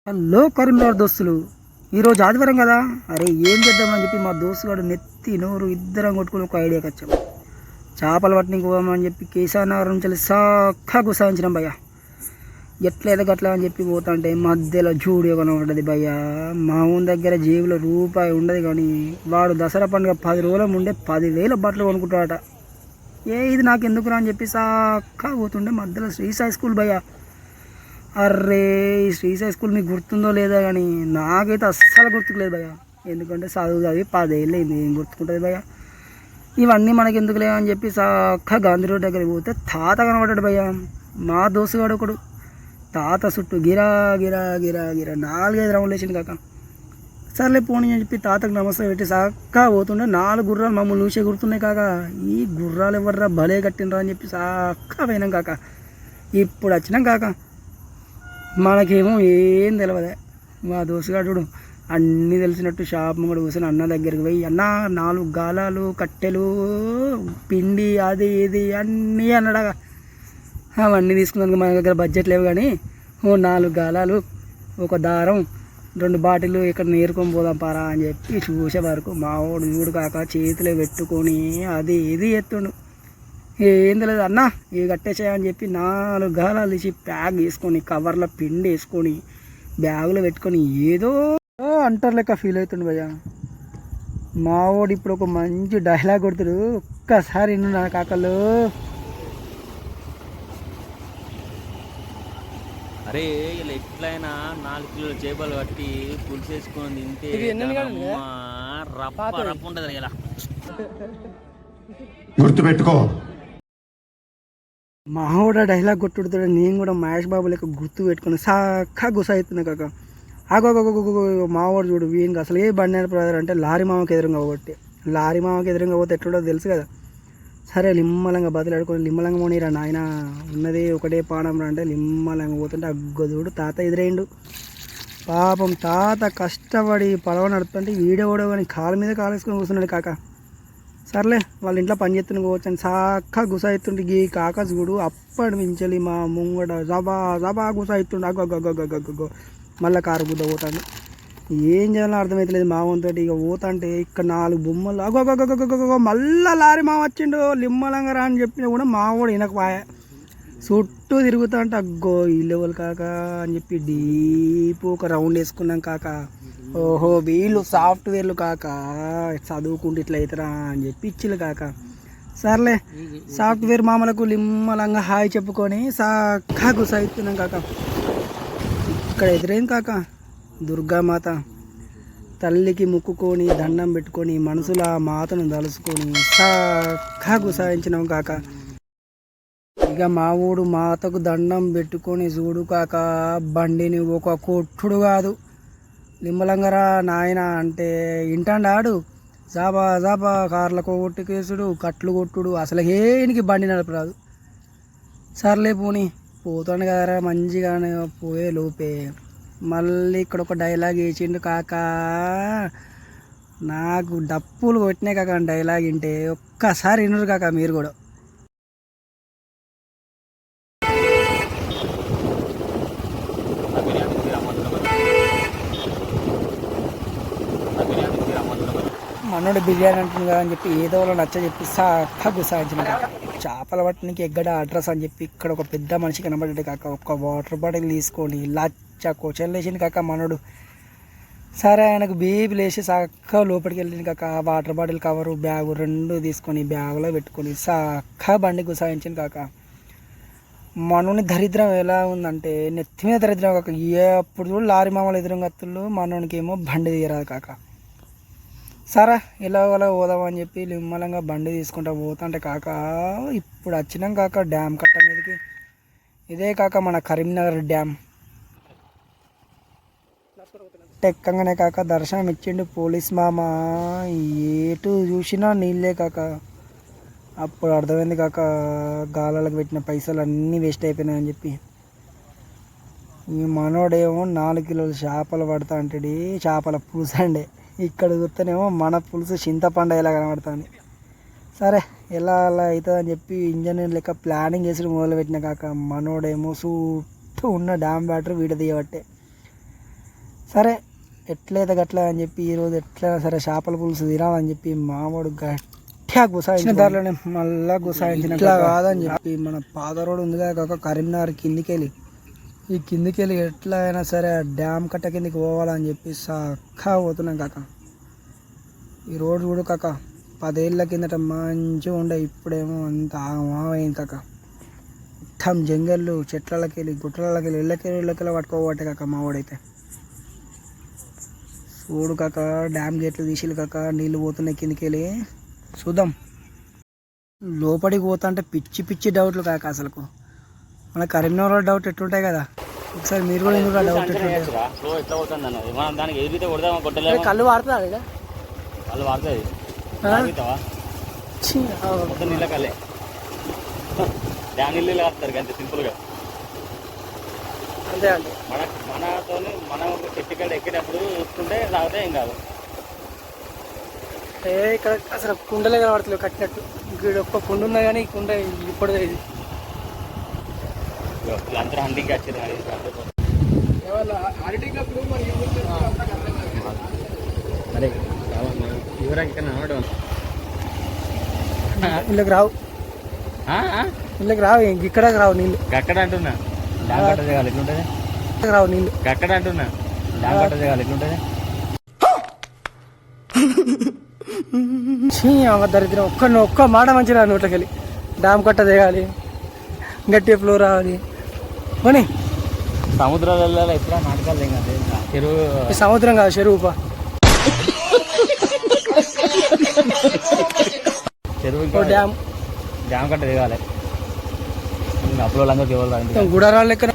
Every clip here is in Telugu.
హలో కరీంనగర్ దోస్తులు, ఈరోజు ఆదివారం కదా. అరే ఏం చేద్దామని చెప్పి మా దోస్తుగాడు నెత్తి నోరు ఇద్దరం కొట్టుకుని ఒక ఐడియాకి వచ్చాం. చేపలు పట్టణికి పోదామని చెప్పి కేశానగర్ నుంచి సక్కగా గుసాయించినాం భయ్య. ఎట్లయితే గట్లా అని చెప్పి పోతుంటే మధ్యలో జూడియో కనబడ్డది భయ్య. మా ఊరి దగ్గర జేబులో రూపాయి ఉండదు, కానీ వాడు దసరా పండుగ 10 రోజుల ముందే 10,000 బట్టలు కొనుక్కుంటాడట. ఇది నాకు ఎందుకురా అని చెప్పి సక్కగా పోతుండే మధ్యలో శ్రీసాయి స్కూల్ భయ్య. అర్రే ఈ శ్రీసాయి స్కూల్ మీకు గుర్తుందో లేదో, కానీ నాకైతే అస్సలు గుర్తుకులేదు భయ్య. ఎందుకంటే చదువు అవి 10 ఏళ్ళు అయింది, ఏం గుర్తుకుంటుంది భయ్య. ఇవన్నీ మనకి ఎందుకు లేవు అని చెప్పి చక్కగా గాంధీ రోడ్ దగ్గరికి పోతే తాత కనబడ్డాడు భయ్య. మా దోస్తుగాడు ఒకడు తాత చుట్టూ గిరా గిరా గిరా గిరా 4-5 రౌండ్లు వేసింది కాక. సర్లే పోనీ అని చెప్పి తాతకు నమస్తే పెట్టి చక్కగా పోతుండే 4 గుర్రాలు మమ్మల్ని చూసే గుర్తున్నాయి కాక. ఈ గుర్రాలు ఎవర్రా భలే కట్టినరా అని చెప్పి చక్కగా పోయినాం కాక. ఇప్పుడు వచ్చినాం కాక, మనకేమో ఏం తెలియదే. మా దోస్తుగాడు అన్నీ తెలిసినట్టు షాప్ ముంగడు కూర్చొని అన్న దగ్గరికి పోయి, అన్న 4 గాలాలు కట్టెలు పిండి అది ఇది అన్నీ అన్నాడగా. అవన్నీ తీసుకున్నాను, మన దగ్గర బడ్జెట్ లేవు, కానీ 4 గాలాలు, ఒక దారం, 2 బాటిల్ ఇక్కడ నేర్కొని పోదాం పారా అని చెప్పి చూసే వరకు మా వాడు చూడు కాక చేతిలో పెట్టుకొని అది ఇది ఎత్తుండు. ఏం తెలియదు అన్న ఇవి కట్టేసాయని చెప్పి 4 గాలాలు తీసి ప్యాక్ చేసుకొని కవర్లో పిండి వేసుకొని బ్యాగులో పెట్టుకొని ఏదో అంటారు లెక్క ఫీల్ అవుతుండు భయ్య. మావోడు ఇప్పుడు ఒక మంచి డైలాగ్ కొడుతుడు, ఒక్కసారి విన్ను నా కాకలు. అరే ఇలా ఎట్లయినా 4 కిలోల చేపలు కట్టి పులుసు వేసుకొని తింటే రప్ప రప్ప ఉంటుంది ఇలా. గుర్తుపెట్టుకో, మావోడ డైలాగ్ కొట్టుడుతాడు, నేను కూడా మహేష్ బాబు లెక్క గుర్తు పెట్టుకుని సక్కగా గుస అవుతున్నా కాక. మావాడు చూడు వీనికి అసలు ఏ బండి నడిపారు అంటే లారీ మామకి ఎదురుగా పోగొట్టి. లారీ మామకి ఎదురుగా పోతే ఎట్లుండో తెలుసు కదా. సరే లిమ్మలంగా బదులాడుకొని లిమ్మలంగా పోనీరా నాయన, ఉన్నది ఒకటే పానం రా అంటే లిమ్మలంగా పోతుంటే అగ్గదుడు తాత ఎదురైండు. పాపం తాత కష్టపడి పడవ నడుపుతుంటే వీడేవాడో కానీ కాలు మీద కాలేసుకొని కూర్చున్నాడు కాక. సర్లే వాళ్ళ ఇంట్లో పని చేస్తున్న పోవచ్చని సాక్క గుస అవుతుండే. ఈ కాక చూడు అప్పటి మించలి మా ముంగడ జబా జబా గుస అవుతుండే. అగ్గో మళ్ళీ కారు గుద్ద పోతాడు. ఏం చేయాలో అర్థమవుతలేదు మా వంతో. ఇక పోతాంటే ఇక్కడ 4 బొమ్మలు అగ్గో మళ్ళీ లారీ మా వచ్చిండు లిమ్మలంగా రా అని చెప్పినా కూడా మా వాడు వినకపాయ. చుట్టూ తిరుగుతా అంటే అగ్గో ఈ లెవెల్ కాక అని చెప్పి డీప్ ఒక రౌండ్ వేసుకున్నాం కాక. ఓహో వీళ్ళు సాఫ్ట్వేర్లు కాక, చదువుకుంటే ఇట్లా అవుతారా అని చెప్పి ఇచ్చిళ్ళు కాక. సర్లే సాఫ్ట్వేర్ మామలకు లిమ్మలంగా హాయ్ చెప్పుకొని సక్కగా గుసైతున్నాం కాక. ఇక్కడ ఎదురైంది కాక దుర్గామాత. తల్లికి ముక్కుకొని దండం పెట్టుకొని మనసులో ఆ మాతను తలుసుకొని సక్కగా గుసాయించినాం కాక. ఇక మా ఊడు మాతకు దండం పెట్టుకొని చూడు కాక, బండిని ఒక కొట్టుడు కాదు లిమ్మలంగరా నాయన అంటే ఇంటాడు. జాబా జాబా కార్లకు కొట్టు కేసుడు, కట్లు కొట్టుడు, అసలు ఏనికి బండి నడపరాదు. సర్లే పోనీ పోతాను కదరా మంచిగానే. పోయే లోపే మళ్ళీ ఇక్కడ ఒక డైలాగ్ వేసిండు కాక. నాకు డప్పులు కొట్టినాయి కాక డైలాగ్ వింటే. ఒక్కసారి వినరు కాక మీరు కూడా. మనోడు బిర్యానీ అంటుంది కదా అని చెప్పి ఏదో నచ్చ చెప్పి సక్కగా గుసాయించిన కాక. చేపల పట్టణానికి ఎగ్గడ అడ్రస్ అని చెప్పి ఇక్కడ ఒక పెద్ద మనిషి కనబడ్డాడు కాక. ఒక వాటర్ బాటిల్ తీసుకొని లచ్చ కోచలు వేసింది కాక మనోడు. సరే ఆయనకు బేబీ లేచి సక్కగా లోపలికి వెళ్ళింది కాక. వాటర్ బాటిల్ కవరు బ్యాగు 2 తీసుకొని బ్యాగులో పెట్టుకొని సక్కగా బండి గుసాయించింది కాక. మనోని దరిద్రం ఎలా ఉందంటే నెత్తి మీద దరిద్రం కాక. ఎప్పుడు చూడు లారీ మామూలు ఎదురుగా అత్తుళ్ళు, మనోనికి ఏమో బండి తీయరాదు కాక. సరే ఇలా పోదామని చెప్పి లిమ్మలంగా బండి తీసుకుంటా పోతుంటే కాక. ఇప్పుడు వచ్చినాం కాక డ్యామ్ కట్ట మీదకి. ఇదే కాక మన కరీంనగర్ డ్యామ్. ఎక్కంగానే కాక దర్శనం ఇచ్చిండు పోలీస్ మామ. ఏటు చూసినా నీళ్ళే కాక. అప్పుడు అర్థమైంది కాక గాలాలకు పెట్టిన పైసలు అన్నీ వేస్ట్ అయిపోయినాయని చెప్పి. ఈ మనోడేమో 4 కిలోల చేపలు పడతా అంటాడు, చేపల పులుసు అండే. ఇక్కడ చూస్తేనేమో మన పులుసు చింతపండు ఎలా కనబడుతుంది. సరే ఎలా అలా అవుతుందని చెప్పి ఇంజనీర్ లెక్క ప్లానింగ్ చేసి మొదలుపెట్టిన కాక. మనోడేమో చుట్టూ ఉన్న డ్యామ్ బ్యాటరీ వీడ తీయబట్టే. సరే ఎట్లయితే గట్లా అని చెప్పి ఈరోజు ఎట్లయినా సరే చేపల పులుసు తినాలని చెప్పి మావాడు గట్టిగా గుసాయించిన దారిలోనే మళ్ళా గుసాయించిన ఇట్లా కాదని చెప్పి మన పాత రోడ్ ఉంది కాక కరీంనగర్ కిందికెళ్ళి ఈ కిందికెళ్ళి ఎట్లా అయినా సరే డ్యామ్ కట్ట కిందికి పోవాలని చెప్పి సక్కా పోతున్నాం కాక. ఈ రోడ్ చూడు కాక 10 ఏళ్ళ కిందట మంచిగా ఉండే, ఇప్పుడేమో అంత ఆగమైంది కాక. మొత్తం జంగళ్ళు చెట్లకి వెళ్ళి గుట్టలకి వెళ్ళి ఇళ్ళకెళ్ళి పట్టుకోబట్టే కాక మావాడైతే. చూడు కాక డ్యామ్ గేట్లు తీసిలు కాక నీళ్ళు పోతున్నాయి కిందికి వెళ్ళి. చూద్దాం లోపలికి పోతా అంటే పిచ్చి పిచ్చి డౌట్లు కాక. అసలుకు మన కరీంనగర్ డౌట్ ఎట్లుంటాయి కదా, ఒకసారి మీరు కూడా ఎందుకు డౌట్ ఎట్లుంటాయి. కళ్ళు వాడుతుంది వాళ్ళు వాడుతుంది మొత్తం నీళ్ళ కళ్ళే డ్యామ్ నీళ్ళు వేస్తారు అంతే సింపుల్గా. అంతే అండి. మనతో మనం చెట్టుకాడ ఎక్కినప్పుడు చూసుకుంటే తాగితే ఏం కాదు. ఇక్కడ అసలు కుండలే కనబడతలేవు కట్టినట్టు. ఇక్కడ ఒక్క కుండ ఉన్నా కానీ ఈ కుండ ఇప్పుడు ఇది అందరూ హండింగ్ వచ్చారు. అరే ఇళ్ళకి రావు, ఇళ్ళకి రావు, ఇక్కడికి రావు నీళ్ళు. గక్కడ అంటున్నా డ్యామ్ కట్ట దిగాలి ఎట్లుంటుంది, రావు నీళ్ళు. గక్కడ అంటున్నా డ్యామ్ కట్ట దిగాలి ఎట్లుంటుంది. దరిద్రం ఒక్క మాట మంచిగా నోట్లకి వెళ్ళి డ్యామ్ కట్ట దిగాలి, గట్టి ఫ్లో రావాలి. పోనీ సముద్రాలలో ఎప్పుడా నాటకాలు దిగాలి. చెరువు సముద్రం కాదు చెరువు. చెరువు డ్యామ్ డ్యామ్ కట్ట దిగాలి. అప్పుడు లంగా దివాలి గుడారాలు లెక్కన,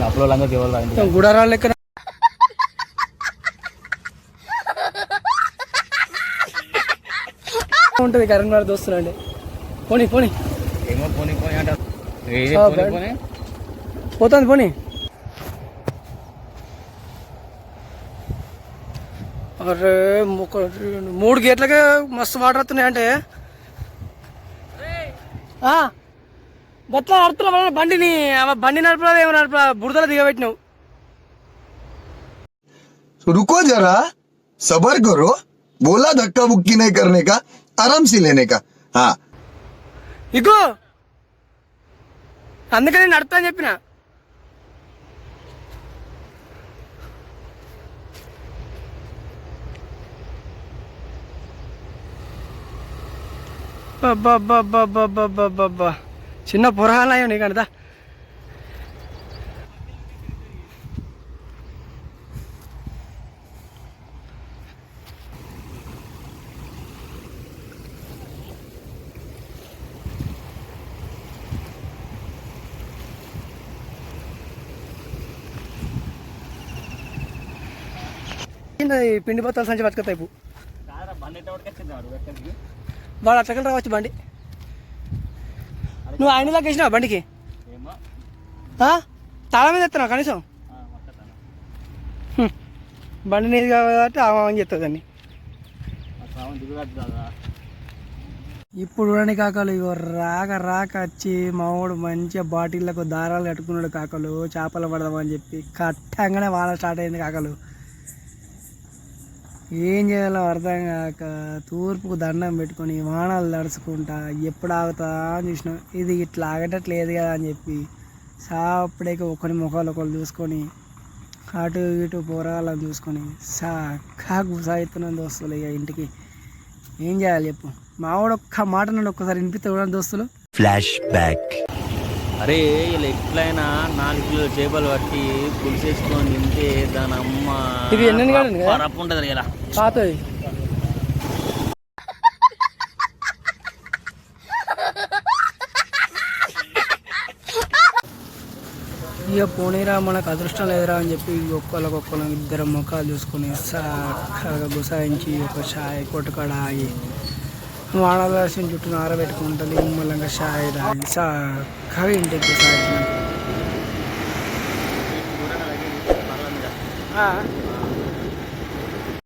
అప్పుడు లంగా దివాలి గుడారాలు లెక్కన ఉంటుంది కరీంనగర్ దోస్తులు అండి. పోనీ పోనీ ఏమో పోనీ పోనీ అంటారు. పోతుంది పోనీ. అరే 3 గేట్లకే మస్తు వాటర్ వస్తున్నాయి అంటే గట్లా నడుపుతున్నా బండిని. బండి నడపలా ఏమో నడపలా బురదలో దిగబెట్టినావు. रुको जरा सबर करो, बोला धक्का बुक्की नहीं करने का, आराम से लेने का. हाँ ఇగో అందుకని నేను నడుపుతా అని చెప్పిన. చిన్న పురాణాయం నీకంటా. పిండి బత్తాలు సంచి పట్టుకొస్తాయి ఇప్పుడు. వాడు అట్లకి రావచ్చు బండి. నువ్వు ఆయనలాగా వేసినావు బండికి తాళం మీద ఎత్తున్నావు కనీసం. బండి నీది కాబట్టి ఆమని చెప్తుంది దాన్ని. ఇప్పుడు చూడండి కాకలు, ఇగో రాక వచ్చి మావాడు మంచిగా బాటిళ్ళకు దారాలు కట్టుకున్నాడు కాకలు. చేపలు పడదామని చెప్పి కట్టంగానే వాన స్టార్ట్ అయింది కాకలు. ఏం చేయాలో అర్థం కాక తూర్పుకు దండం పెట్టుకొని వానాలు తడుచుకుంటా ఎప్పుడు ఆగుతా అని చూసినాం. ఇది ఇట్లా ఆగేటట్లేదు కదా అని చెప్పి సాపడేక ఒకరి ముఖాలు ఒకరు చూసుకొని అటు ఇటు పోరాలని చూసుకొని గుసాయిస్తున్నాం దోస్తులు. ఇక ఇంటికి ఏం చేయాలి చెప్పు. మావాడు ఒక్క మాట నుండి ఒక్కసారి వినిపిస్తే కూడా దోస్తులు. Flash back. అరే ఇలా ఎట్లయినా 4 కిలోల చేపలు పట్టి పులిసేసుకొని తింటే దాని అమ్మ ఇది ఎన్ని రప్పు ఉంటుంది ఇలా పాతది. ఇక పోనీరా మనకు అదృష్టం లేదురా అని చెప్పి ఒక్కళ్ళకొక్కళ్ళం 2 ముఖాలు చూసుకొని చక్కగా గుసాయించి ఒక చాయ్ కొట్టుకాడ ఆగి వానదాసిన చుట్టూ ఆరబెట్టుకుంటుంది. మళ్ళీ చాయ్ తాగి చక్కగా ఇంటికి సాగించిన